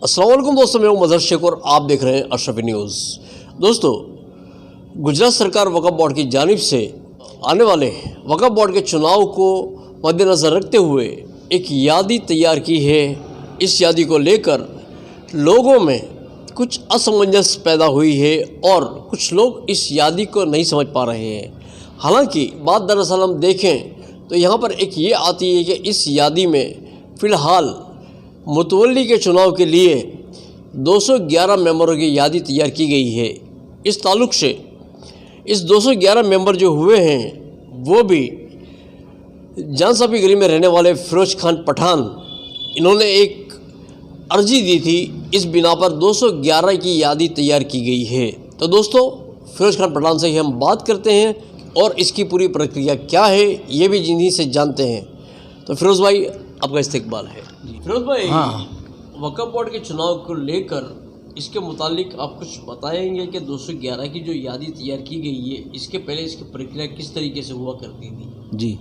अस्सलाम वालेकुम दोस्तों, मैं हूं मजहर शेख और आप देख रहे हैं अशरफी न्यूज़। दोस्तों, गुजरात सरकार वक्फ बोर्ड की जानिब से आने वाले वक्फ बोर्ड के चुनाव को मद्देनज़र रखते हुए एक यादी तैयार की है। इस यादी को लेकर लोगों में कुछ असमंजस पैदा हुई है और कुछ लोग इस यादी को नहीं समझ पा रहे हैं। हालांकि बात दरअसल हम देखें तो यहाँ पर एक ये आती है कि इस यादी में फ़िलहाल मुतवल्ली के चुनाव के लिए 211 मेंबरों की यादी तैयार की गई है। इस ताल्लुक़ से इस 211 मेंबर जो हुए हैं वो भी जानसापी गली में रहने वाले फिरोज खान पठान, इन्होंने एक अर्जी दी थी। इस बिना पर 211 की यादी तैयार की गई है। तो दोस्तों, फिरोज खान पठान से ही हम बात करते हैं और इसकी पूरी प्रक्रिया क्या है ये भी जिन्हीं से जानते हैं। तो फिरोज़ भाई, आपका इस्तकबाल है। फिरोज़ भाई, वक्फ बोर्ड के चुनाव को लेकर इसके मुतालिक आप कुछ बताएंगे कि 211 की जो यादी तैयार की गई है, इसके पहले इसकी प्रक्रिया किस तरीके से हुआ करती थी? जी,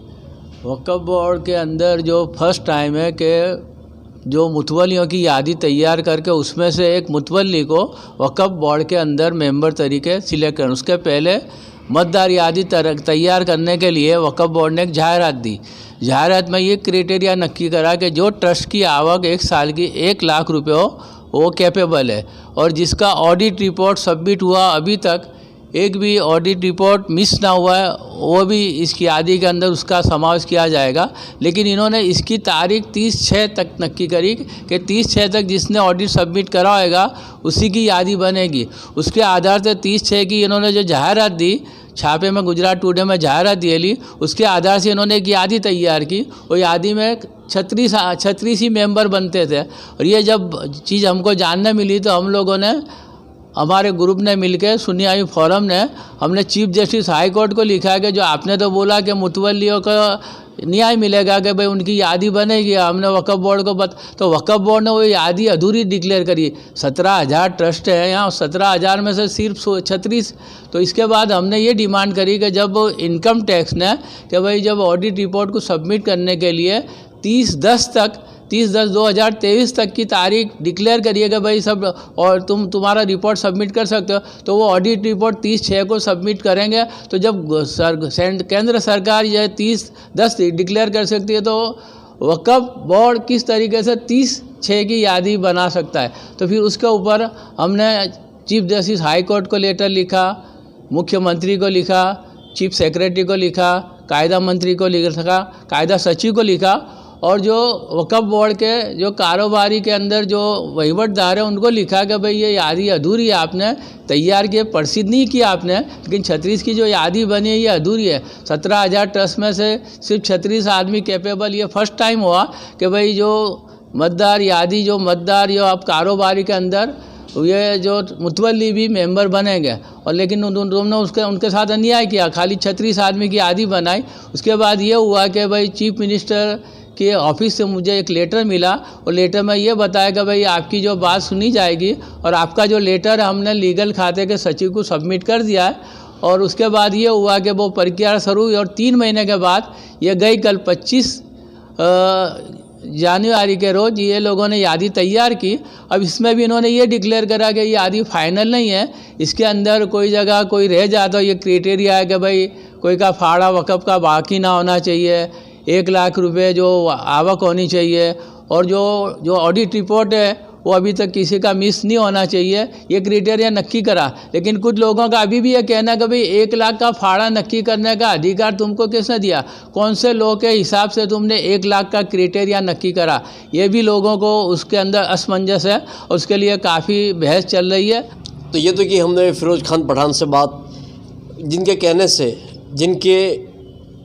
वक्फ बोर्ड के अंदर जो फर्स्ट टाइम है कि जो मुतवल्लियों की यादी तैयार करके उसमें से एक मुतवल्ली को वक्फ बोर्ड के अंदर मेंबर तरीके सिलेक्ट करें। उसके पहले मतदार यादी तैयार करने के लिए वक्फ बोर्ड ने एक जाहिरात दी। जाहिरात में ये क्राइटेरिया नक्की करा कि जो ट्रस्ट की आवक एक साल की 1 लाख रुपए हो वो कैपेबल है, और जिसका ऑडिट रिपोर्ट सबमिट हुआ अभी तक एक भी ऑडिट रिपोर्ट मिस ना हुआ है, वो भी इसकी यादी के अंदर उसका समावेश किया जाएगा। लेकिन इन्होंने इसकी तारीख 30/6 तक नक्की करी कि 30/6 तक जिसने ऑडिट सबमिट करा होगा उसी की यादी बनेगी। उसके आधार से 30/6 की इन्होंने जो जाहिरात दी, छापे में गुजरात टुडे में जाहिरात दी ली, उसके आधार से इन्होंने एक यादी तैयार की। वो यादी में 36 ही मेंबर बनते थे। और ये जब चीज़ हमको जानने मिली तो हम लोगों ने, हमारे ग्रुप ने मिलकर, सुनियाई फोरम ने, हमने चीफ जस्टिस हाई कोर्ट को लिखा कि जो आपने तो बोला कि मुतवल्लियों को न्याय मिलेगा कि भाई उनकी यादी बनेगी, हमने वक्फ बोर्ड को तो वक्फ बोर्ड ने वो यादी अधूरी डिक्लेयर करी। 17,000 ट्रस्ट है यहाँ, 17,000 में से सिर्फ 36। तो इसके बाद हमने ये डिमांड करी कि जब इनकम टैक्स ने कि भाई जब ऑडिट रिपोर्ट को सबमिट करने के लिए 30/10/2023 तक की तारीख डिक्लेयर करिएगा भाई सब, और तुम्हारा रिपोर्ट सबमिट कर सकते हो, तो वो ऑडिट रिपोर्ट 30/6 को सबमिट करेंगे। तो जब केंद्र सरकार यह 30/10 डिक्लेयर कर सकती है तो वक्फ बोर्ड किस तरीके से 30/6 की यादी बना सकता है? तो फिर उसके ऊपर हमने चीफ जस्टिस हाई कोर्ट को लेटर लिखा, मुख्यमंत्री को लिखा, चीफ सेक्रेटरी को लिखा, कायदा मंत्री को लिखा, कायदा सचिव को लिखा, और जो वक्फ बोर्ड के जो कारोबारी के अंदर जो वहीवटदार है उनको लिखा कि भाई ये यादी अधूरी है, आपने तैयार किए, प्रसिद्ध नहीं किया आपने, लेकिन 36 की जो यादी बनी है ये अधूरी है। 17,000 ट्रस्ट में से सिर्फ 36 आदमी कैपेबल। ये फर्स्ट टाइम हुआ कि भाई जो मतदार यादी जो आप कारोबारी के अंदर ये जो मुतवल्ली भी मेंबर बनेंगे, और लेकिन उन्होंने उनके साथ अन्याय किया, खाली 36 आदमी की यादी बनाई। उसके बाद ये हुआ कि भाई चीफ मिनिस्टर के ऑफिस से मुझे एक लेटर मिला, और लेटर में ये बताया कि भाई आपकी जो बात सुनी जाएगी, और आपका जो लेटर हमने लीगल खाते के सचिव को सबमिट कर दिया है। और उसके बाद ये हुआ कि वो प्रक्रिया शुरू हुई, और 3 महीने के बाद ये गई कल 25 जनवरी के रोज़ ये लोगों ने यादी तैयार की। अब इसमें भी इन्होंने ये डिक्लेयर करा कि ये यादी फाइनल नहीं है, इसके अंदर कोई जगह कोई रह जाता, ये क्राइटेरिया है कि भाई कोई का फाड़ा वक़्फ़ का बाकी ना होना चाहिए, 1 लाख रुपए जो आवक होनी चाहिए, और जो ऑडिट रिपोर्ट है वो अभी तक किसी का मिस नहीं होना चाहिए। ये क्राइटेरिया नक्की करा। लेकिन कुछ लोगों का अभी भी ये कहना है कि भाई 1 लाख का फाड़ा नक्की करने का अधिकार तुमको किसने दिया? कौन से लोग के हिसाब से तुमने 1 लाख का क्राइटेरिया नक्की करा? ये भी लोगों को उसके अंदर असमंजस है, और उसके लिए काफ़ी बहस चल रही है। तो ये तो कि हमने फिरोज खान पठान से बात, जिनके कहने से, जिनके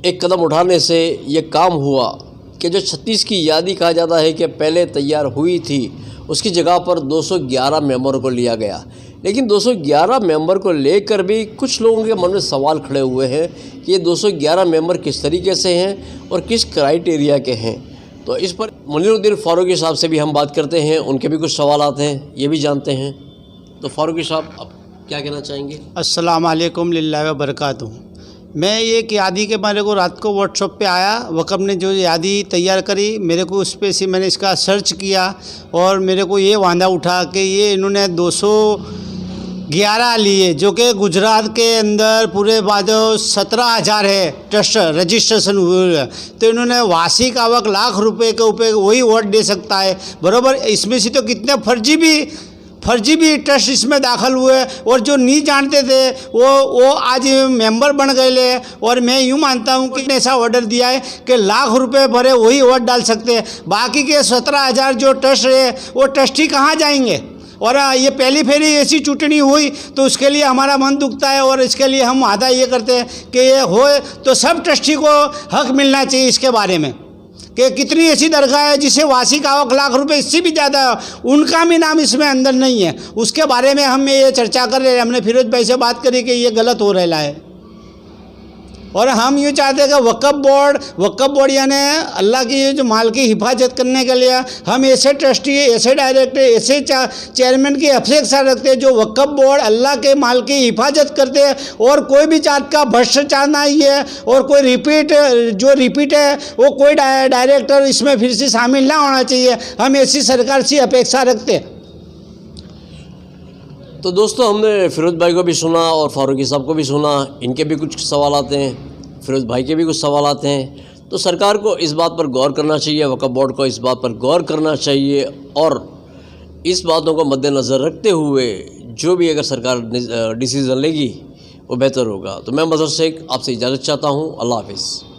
एक कदम उठाने से ये काम हुआ कि जो 36 की यादी कहा जाता है कि पहले तैयार हुई थी, उसकी जगह पर 211 मेंबरों को लिया गया। लेकिन 211 मेंबर को लेकर भी कुछ लोगों के मन में सवाल खड़े हुए हैं कि ये 211 मेंबर किस तरीके से हैं और किस क्राइटेरिया के हैं। तो इस पर मुनीरुद्दीन फारूकी साहब से भी हम बात करते हैं, उनके भी कुछ सवाल आते हैं, ये भी जानते हैं। तो फारूकी साहब, आप क्या कहना चाहेंगे? अस्सलाम वालेकुम लिल्लाहि व बरकातुहू। मैं एक यादी के मेरे को रात को व्हाट्सएप पे आया, वक़्फ़ ने जो यादी तैयार करी, मेरे को उस पे से मैंने इसका सर्च किया और मेरे को ये वांदा उठा कि ये इन्होंने 211 लिए, जो कि गुजरात के अंदर पूरे बाद 17,000 है ट्रस्ट रजिस्ट्रेशन हुए हैं। तो इन्होंने वार्षिक आवक लाख रुपए के ऊपर वही वोट दे सकता है, बराबर। इसमें से तो कितने फर्जी भी ट्रस्ट इसमें दाखिल हुए और जो नहीं जानते थे वो आज मेंबर बन गए ले। और मैं यूँ मानता हूँ कि ऐसा ऑर्डर दिया है कि लाख रुपए भरे वही वोट डाल सकते हैं, बाकी के 17,000 जो ट्रस्ट है वो ट्रस्टी कहाँ जाएंगे। और ये पहली फेरी ऐसी चुटनी हुई तो उसके लिए हमारा मन दुखता है और इसके लिए हम वादा ये करते हैं कि ये हो तो सब ट्रस्टी को हक मिलना चाहिए इसके बारे में, कि कितनी ऐसी दरगाह है जिसे वार्षिक आवक लाख रुपए इससे भी ज़्यादा है, उनका भी नाम इसमें अंदर नहीं है। उसके बारे में हम ये चर्चा कर रहे हैं, हमने फिरोज भाई से बात करी कि ये गलत हो रहा है। और हम ये चाहते हैं कि वक्फ बोर्ड यानी अल्लाह की जो माल की हिफाजत करने के लिए हम ऐसे ट्रस्टी, ऐसे डायरेक्टर, ऐसे चेयरमैन की अपेक्षा रखते हैं जो वक्फ बोर्ड अल्लाह के माल की हिफाजत करते हैं और कोई भी जात का भ्रष्टाचार नहीं है और कोई रिपीट है वो कोई डायरेक्टर इसमें फिर से शामिल ना होना चाहिए। हम ऐसी सरकार से अपेक्षा रखते हैं। तो दोस्तों, हमने फिरोज भाई को भी सुना और फारूकी साहब को भी सुना, इनके भी कुछ सवाल आते हैं, फिरोज भाई के भी कुछ सवाल आते हैं। तो सरकार को इस बात पर गौर करना चाहिए, वक्फ बोर्ड को इस बात पर गौर करना चाहिए और इस बातों को मद्देनज़र रखते हुए जो भी अगर सरकार डिसीज़न लेगी वो बेहतर होगा। तो मैं मज़हर शेख आपसे इजाज़त चाहता हूँ। अल्लाह हाफिज़।